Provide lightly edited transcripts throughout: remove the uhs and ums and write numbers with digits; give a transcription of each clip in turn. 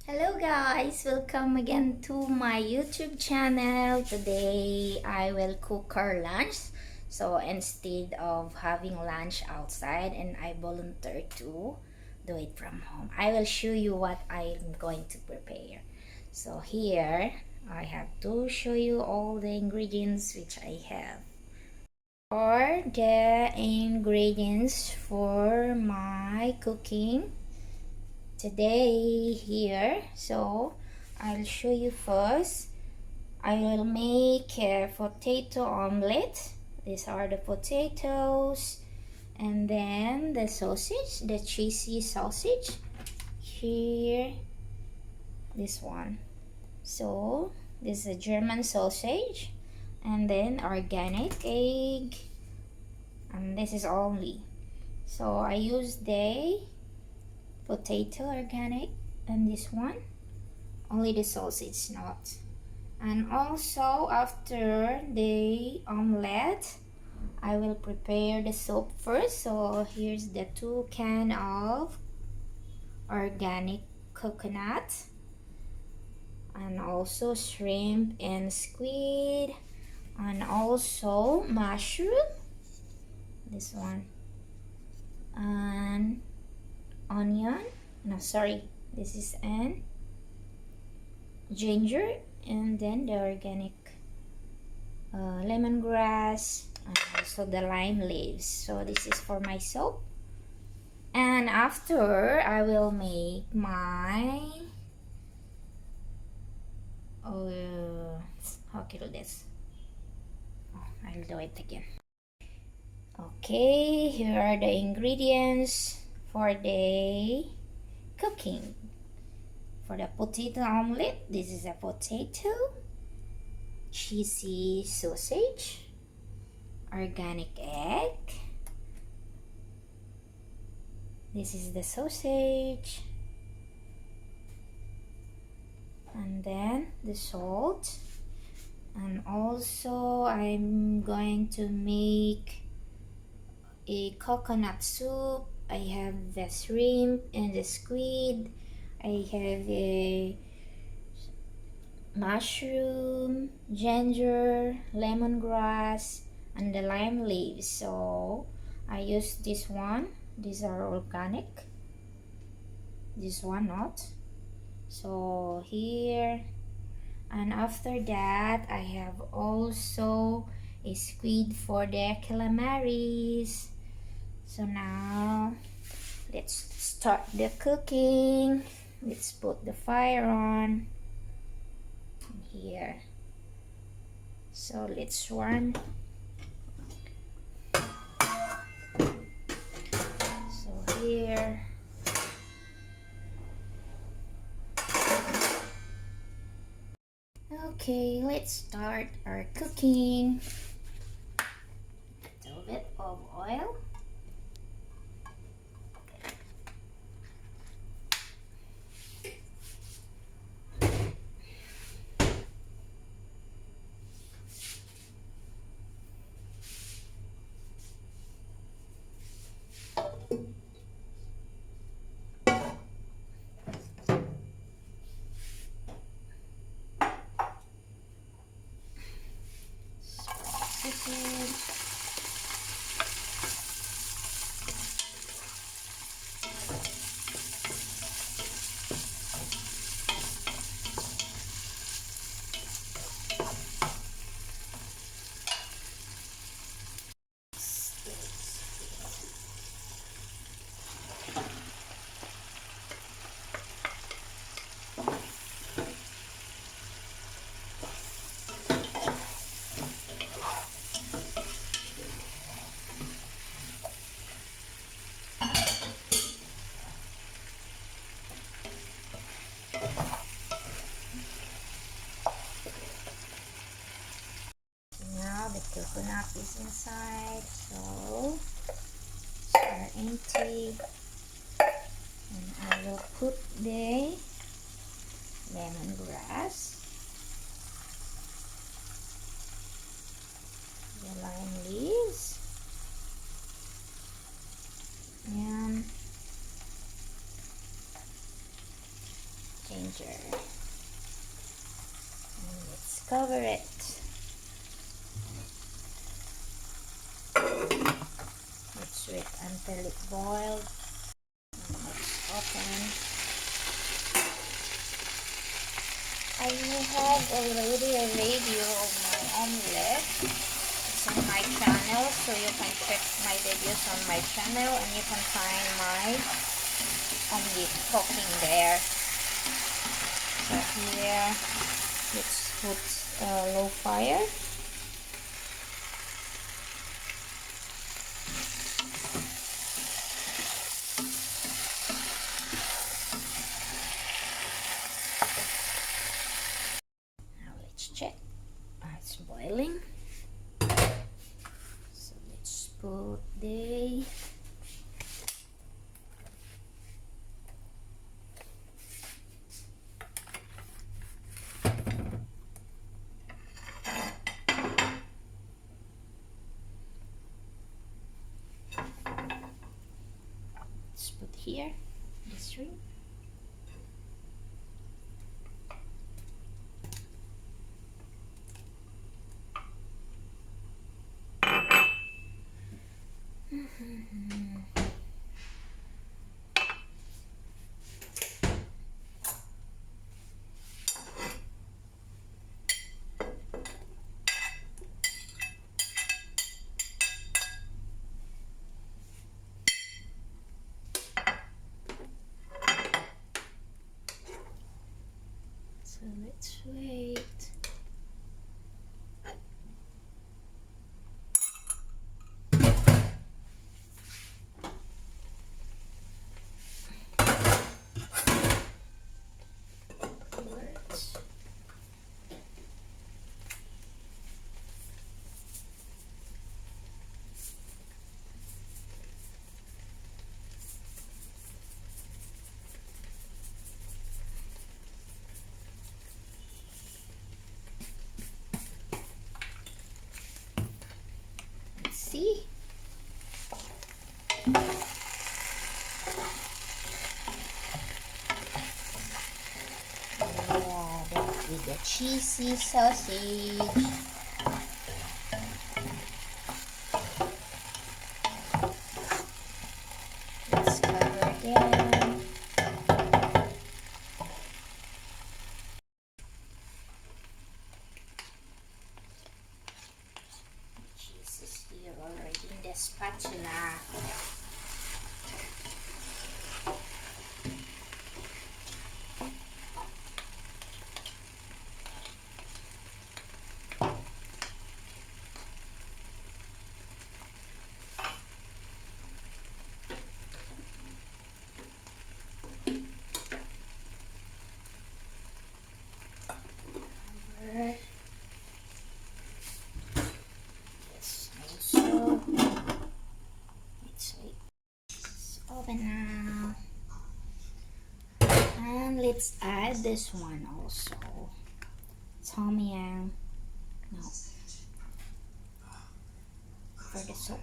Hello guys, welcome again to my YouTube channel. Today I will cook our lunch. So instead of having lunch outside and I volunteer to do it from home, I will show you what I'm going to prepare. So here I have to show you all the ingredients which I have. For the ingredients for my cooking today here, so I'll show you first. I will make a potato omelette. These are the potatoes, and then the sausage, the cheesy sausage here, this one. So this is a German sausage, and then organic egg, and this is only. So I use the potato organic and this one only the sausage, not. And also after the omelette I will prepare the soup first. So here's the 2 can of organic coconut, and also shrimp and squid, and also mushroom, this one, and onion, no sorry, this is an ginger, and then the organic lemongrass, and also the lime leaves. So this is for my soap. And after I will make my how kill this. I'll do it again. Okay, here are the ingredients for the cooking. For the potato omelette, this is a potato, cheesy sausage, organic egg, this is the sausage, and then the salt, and also I'm going to make a coconut soup. I have the shrimp and the squid, I have a mushroom, ginger, lemongrass, and the lime leaves. So I use this one. These are organic. This one not. So here, and after that I have also a squid for the calamaris. So now let's start the cooking. Let's put the fire on here. So let's warm. So here, okay, let's start our cooking. A little bit of oil. Chicken. Now the coconut is inside, so are empty, and I will put the lemongrass, the lime leaves, and changer. And let's cover it. Let's wait until it boils. Let's open. I have already a video of my omelette. It's on my channel, so you can check my videos on my channel and you can find my omelette cooking there. So here, let's put low fire. Now let's check. It's boiling. So let's put the here this ring. So let's wait. See? Yeah, that with the cheesy sausage. Let's cover again. Cheese is here already in the spatula. Open now. And let's add this one also. Tom yum. No. For the soup.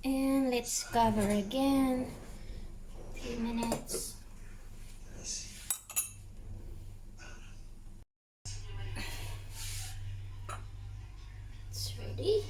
And let's cover again. 3 minutes. It's ready.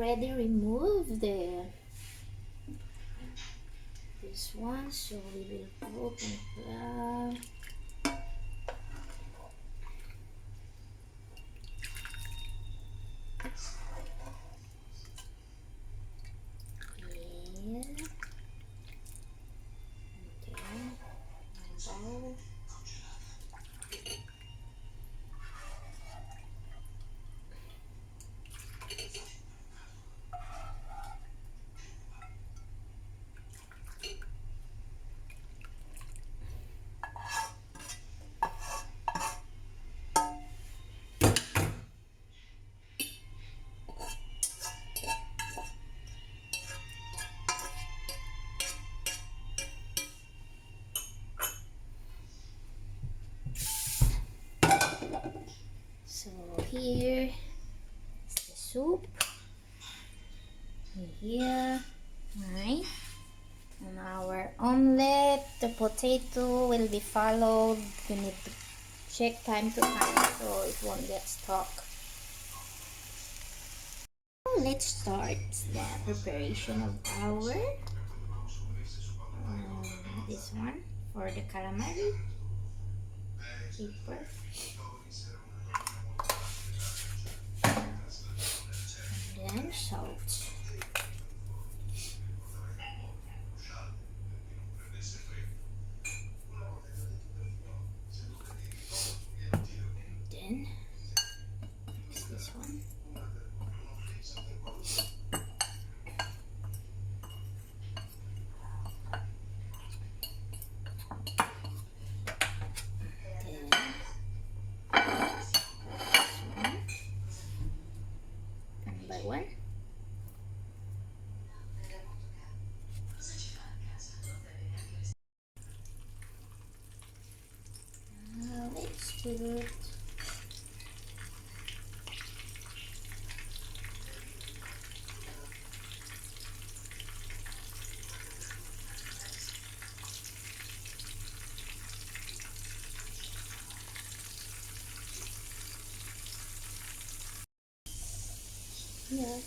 already removed this one, so we will put in flour. So here is the soup. Here, right? And our omelette, the potato will be followed. You need to check time to time so it won't get stuck. So let's start the preparation of our this one for the calamari paper. And then salt. Then is this one. One. Let's do it. Yeah.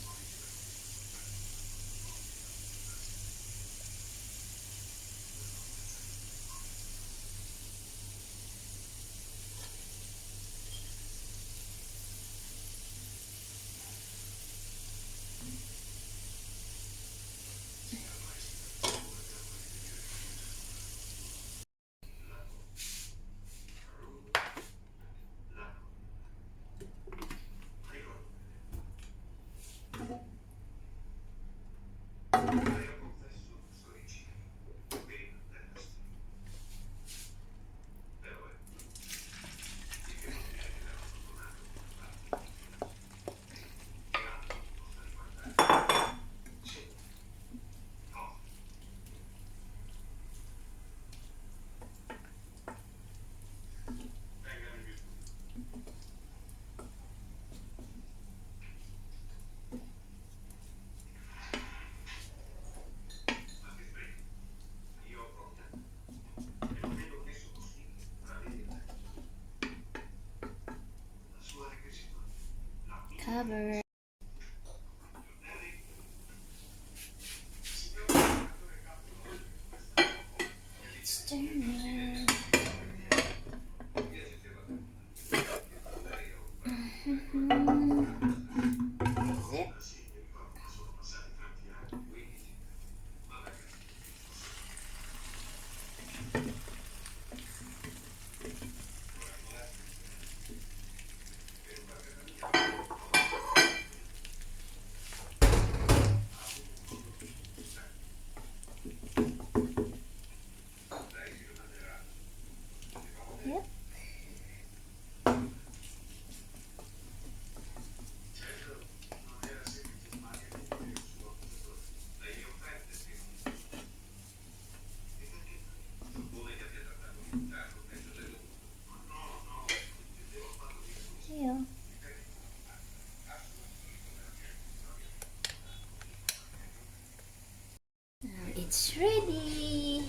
Cover. Stir it. Is it? Yep. Yeah. Now it's ready.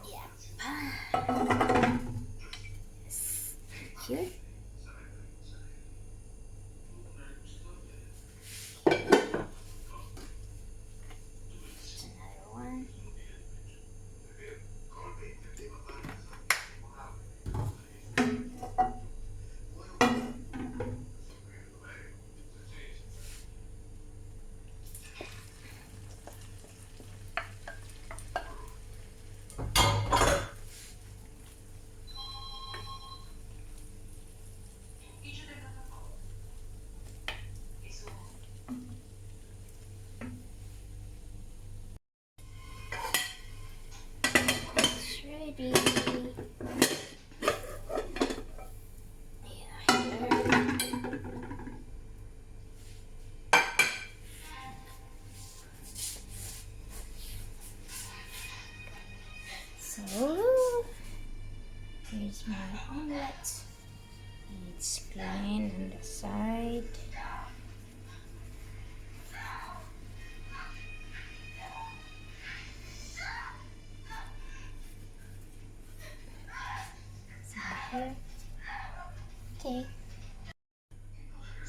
Yep. Here. ready. So here's my omelette. It's clean on the side. Here. Okay.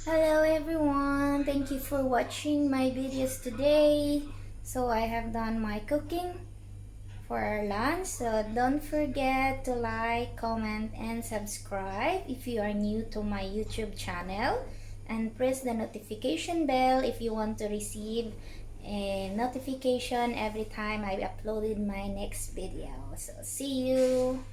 Hello everyone, thank you for watching my videos today. So I have done my cooking for our lunch, so don't forget to like, comment, and subscribe if you are new to my YouTube channel, and press the notification bell if you want to receive a notification every time I uploaded my next video. So see you.